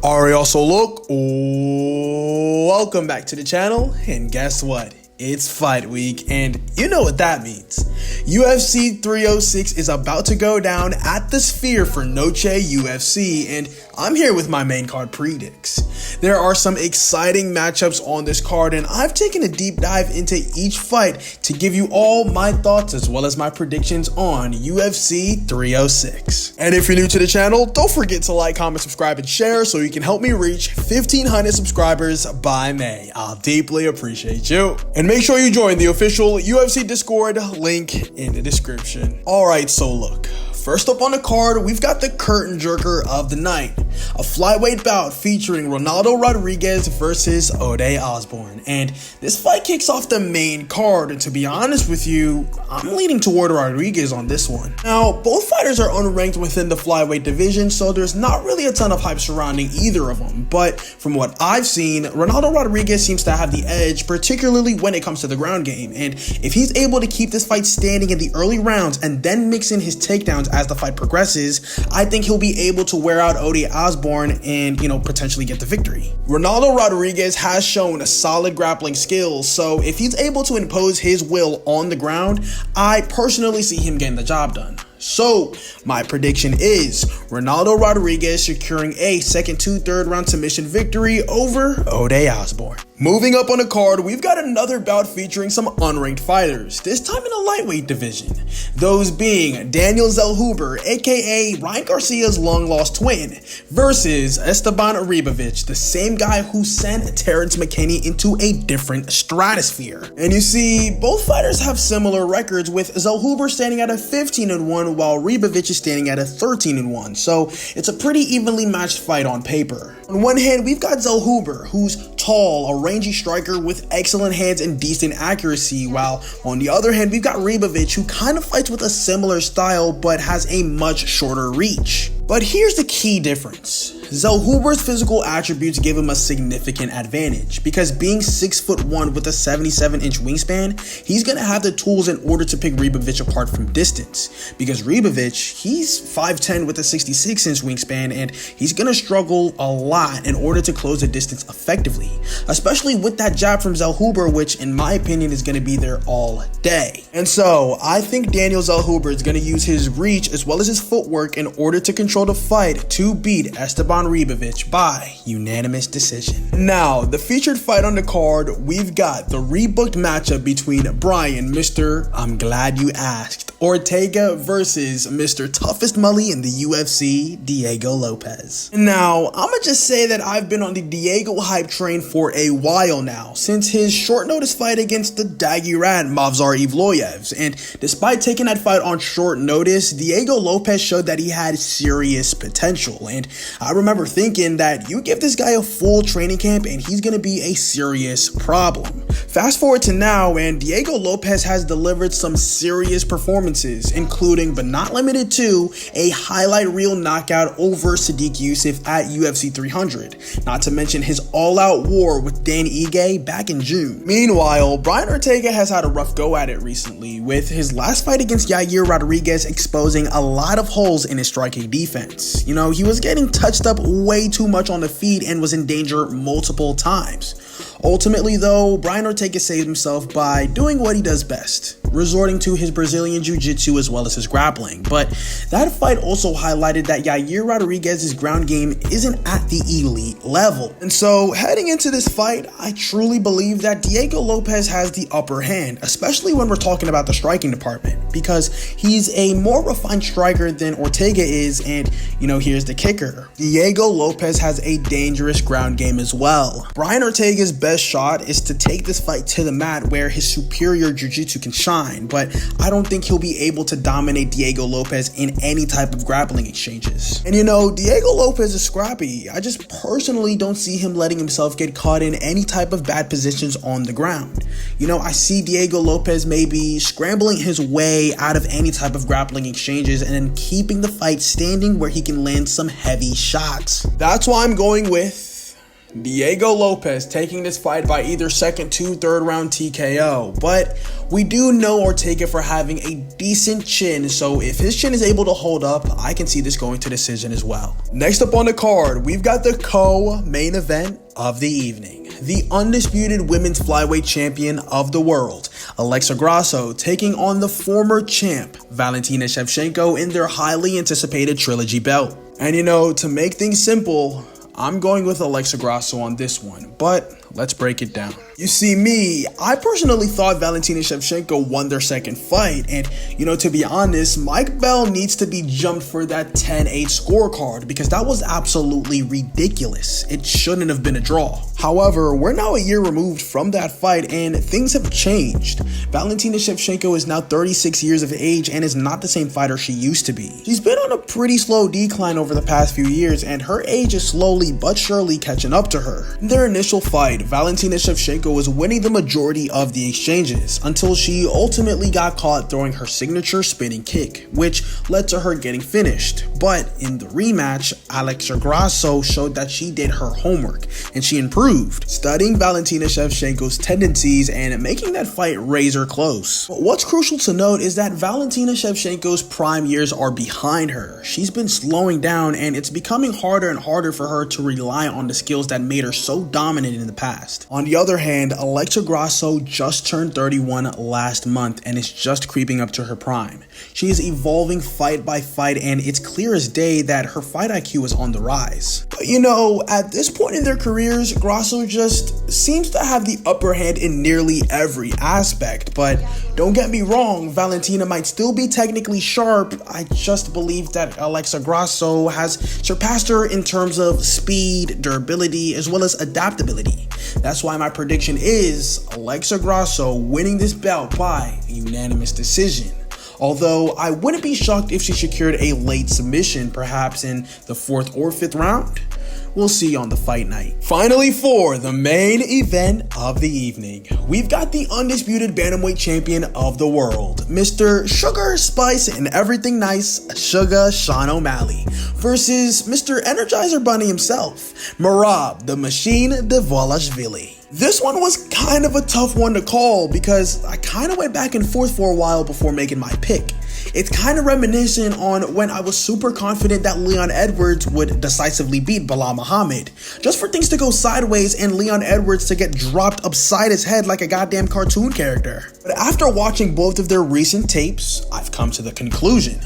Alright, also look, welcome back to the channel, and guess what? It's fight week, and you know what that means. UFC 306 is about to go down at the Sphere for Noche UFC, and I'm here with my main card predicts. There are some exciting matchups on this card, and I've taken a deep dive into each fight to give you all my thoughts as well as my predictions on UFC 306. And if you're new to the channel, don't forget to like, comment, subscribe, and share so you can help me reach 1,500 subscribers by May. I'll deeply appreciate you. And make sure you join the official UFC Discord, link in the description. Alright, so look. First up on the card, we've got the curtain jerker of the night. A flyweight bout featuring Ronaldo Rodriguez versus Ode Osbourne. And this fight kicks off the main card, and to be honest with you, I'm leaning toward Rodriguez on this one. Now, both fighters are unranked within the flyweight division, so there's not really a ton of hype surrounding either of them. But from what I've seen, Ronaldo Rodriguez seems to have the edge, particularly when it comes to the ground game. And if he's able to keep this fight standing in the early rounds and then mix in his takedowns as the fight progresses, I think he'll be able to wear out Ode Osbourne and, potentially get the victory. Ronaldo Rodriguez has shown solid grappling skills, so if he's able to impose his will on the ground, I personally see him getting the job done. So, my prediction is Ronaldo Rodriguez securing a second to third round submission victory over Ode Osbourne. Moving up on the card, we've got another bout featuring some unranked fighters, this time in the lightweight division. Those being Daniel Zellhuber, aka Ryan Garcia's long-lost twin, versus Esteban Ribovic, the same guy who sent Terrence McKinney into a different stratosphere. And you see, both fighters have similar records, with Zellhuber standing at a 15-1 while Ribovic is standing at a 13-1, so it's a pretty evenly matched fight on paper. On one hand, we've got Zellhuber, who's tall, a rangy striker with excellent hands and decent accuracy, while on the other hand, we've got Ribovic, who kind of fights with a similar style but has a much shorter reach. But here's the key difference. Zellhuber's physical attributes give him a significant advantage, because being 6'1" with a 77-inch wingspan, he's going to have the tools in order to pick Ribovic apart from distance. Because Ribovic, he's 5'10" with a 66-inch wingspan, and he's going to struggle a lot in order to close the distance effectively, especially with that jab from Zellhuber, which in my opinion is going to be there all day. And so I think Daniel Zellhuber is going to use his reach as well as his footwork in order to control the fight to beat Esteban Ribovic by unanimous decision. Now, the featured fight on the card, we've got the rebooked matchup between Brian, Mr. I'm glad you asked, Ortega versus Mr. Toughest Mully in the UFC, Diego Lopez. Now, I'ma just say that I've been on the Diego hype train for a while now, since his short notice fight against the Daggy Rat Movsar Evloyev, and despite taking that fight on short notice, Diego Lopez showed that he had serious potential, and I remember thinking that you give this guy a full training camp and he's gonna be a serious problem. Fast forward to now, and Diego Lopez has delivered some serious performances, including but not limited to a highlight reel knockout over Sadiq Yusuff at UFC 300, not to mention his all-out war with Dan Ige back in June. Meanwhile, Brian Ortega has had a rough go at it recently, with his last fight against Yair Rodriguez exposing a lot of holes in his striking defense. He was getting touched up way too much on the feet and was in danger multiple times. Ultimately though, Brian Ortega saved himself by doing what he does best, resorting to his Brazilian Jiu-Jitsu as well as his grappling. But that fight also highlighted that Yair Rodriguez's ground game isn't at the elite level. And so heading into this fight, I truly believe that Diego Lopez has the upper hand, especially when we're talking about the striking department, because he's a more refined striker than Ortega is, and here's the kicker. Diego Lopez has a dangerous ground game as well. Brian Ortega's best shot is to take this fight to the mat where his superior jiu-jitsu can shine, but I don't think he'll be able to dominate Diego Lopez in any type of grappling exchanges. And Diego Lopez is scrappy. I just personally don't see him letting himself get caught in any type of bad positions on the ground. I see Diego Lopez maybe scrambling his way out of any type of grappling exchanges and then keeping the fight standing where he can land some heavy shots. That's why I'm going with Diego Lopez taking this fight by either second to third round TKO, but we do know Ortega for having a decent chin, so if his chin is able to hold up, I can see this going to decision as well. Next up on the card, we've got the co-main event of the evening. The undisputed women's flyweight champion of the world, Alexa Grasso, taking on the former champ, Valentina Shevchenko, in their highly anticipated trilogy belt. And to make things simple, I'm going with Alexa Grasso on this one, but let's break it down. You see, I personally thought Valentina Shevchenko won their second fight, and to be honest, Mike Bell needs to be jumped for that 10-8 scorecard because that was absolutely ridiculous. It shouldn't have been a draw. However, we're now a year removed from that fight and things have changed. Valentina Shevchenko is now 36 years of age and is not the same fighter she used to be. She's been on a pretty slow decline over the past few years and her age is slowly but surely catching up to her. In their initial fight, Valentina Shevchenko was winning the majority of the exchanges until she ultimately got caught throwing her signature spinning kick, which led to her getting finished. But in the rematch, Alexa Grasso showed that she did her homework and she improved, studying Valentina Shevchenko's tendencies and making that fight razor close. But what's crucial to note is that Valentina Shevchenko's prime years are behind her. She's been slowing down and it's becoming harder and harder for her to rely on the skills that made her so dominant in the past. On the other hand, Alexa Grasso just turned 31 last month and is just creeping up to her prime. She is evolving fight by fight and it's clear as day that her fight IQ is on the rise. But at this point in their careers, Grasso just seems to have the upper hand in nearly every aspect. But don't get me wrong, Valentina might still be technically sharp. I just believe that Alexa Grasso has surpassed her in terms of speed, durability, as well as adaptability. That's why my prediction is Alexa Grasso winning this bout by a unanimous decision. Although I wouldn't be shocked if she secured a late submission, perhaps in the 4th or 5th round. We'll see on the fight night. Finally, for the main event of the evening, we've got the undisputed bantamweight champion of the world, Mr. Sugar, Spice, and Everything Nice, Sugar Sean O'Malley, versus Mr. Energizer Bunny himself, Merab, the Machine Dvalishvili. This one was kind of a tough one to call because I kind of went back and forth for a while before making my pick. It's kind of reminiscent on when I was super confident that Leon Edwards would decisively beat Bilal Muhammad, just for things to go sideways and Leon Edwards to get dropped upside his head like a goddamn cartoon character. But after watching both of their recent tapes, I've come to the conclusion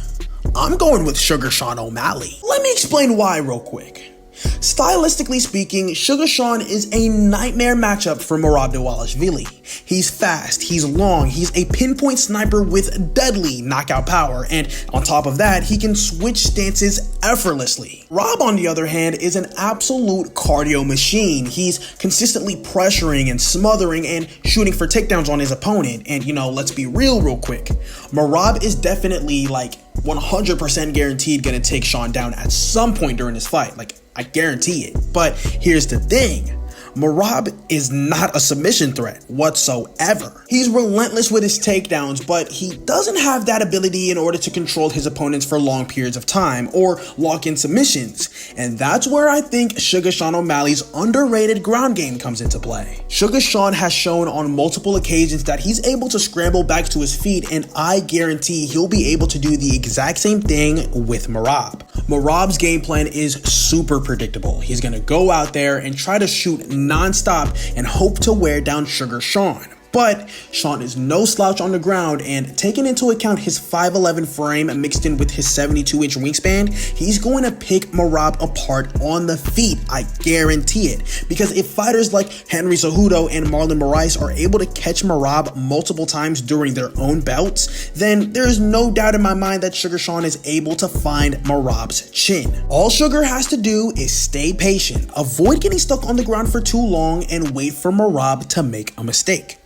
I'm going with Sugar Sean O'Malley. Let me explain why real quick. Stylistically speaking, Sugar Sean is a nightmare matchup for Merab Dvalishvili. He's fast, he's long, he's a pinpoint sniper with deadly knockout power, and on top of that, he can switch stances effortlessly. Rob, on the other hand, is an absolute cardio machine. He's consistently pressuring and smothering and shooting for takedowns on his opponent. And let's be real quick. Merab is definitely 100% guaranteed gonna take Sean down at some point during this fight. I guarantee it. But here's the thing. Merab is not a submission threat whatsoever. He's relentless with his takedowns, but he doesn't have that ability in order to control his opponents for long periods of time or lock in submissions. And that's where I think Sugar Sean O'Malley's underrated ground game comes into play. Sugar Sean has shown on multiple occasions that he's able to scramble back to his feet, and I guarantee he'll be able to do the exact same thing with Merab. Merab's game plan is super predictable. He's gonna go out there and try to shoot non-stop and hope to wear down Sugar Sean. But Sean is no slouch on the ground, and taking into account his 5'11 frame mixed in with his 72-inch wingspan, he's going to pick Merab apart on the feet. I guarantee it. Because if fighters like Henry Cejudo and Marlon Moraes are able to catch Merab multiple times during their own bouts, then there's no doubt in my mind that Sugar Sean is able to find Merab's chin. All Sugar has to do is stay patient, avoid getting stuck on the ground for too long, and wait for Merab to make a mistake.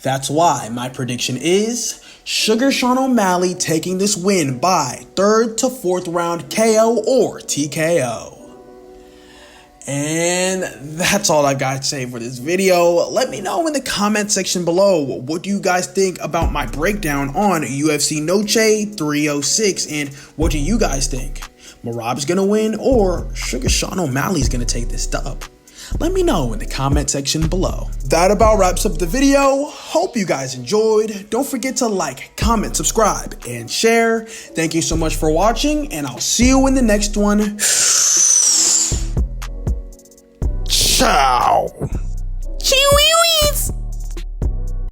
That's why my prediction is Sugar Sean O'Malley taking this win by 3rd to 4th round KO or TKO. And that's all I've got to say for this video. Let me know in the comment section below, what do you guys think about my breakdown on UFC Noche 306, and what do you guys think? Merab's gonna win or Sugar Sean O'Malley's gonna take this dub? Let me know in the comment section below. That about wraps up the video. Hope you guys enjoyed. Don't forget to like, comment, subscribe, and share. Thank you so much for watching, and I'll see you in the next one. Ciao.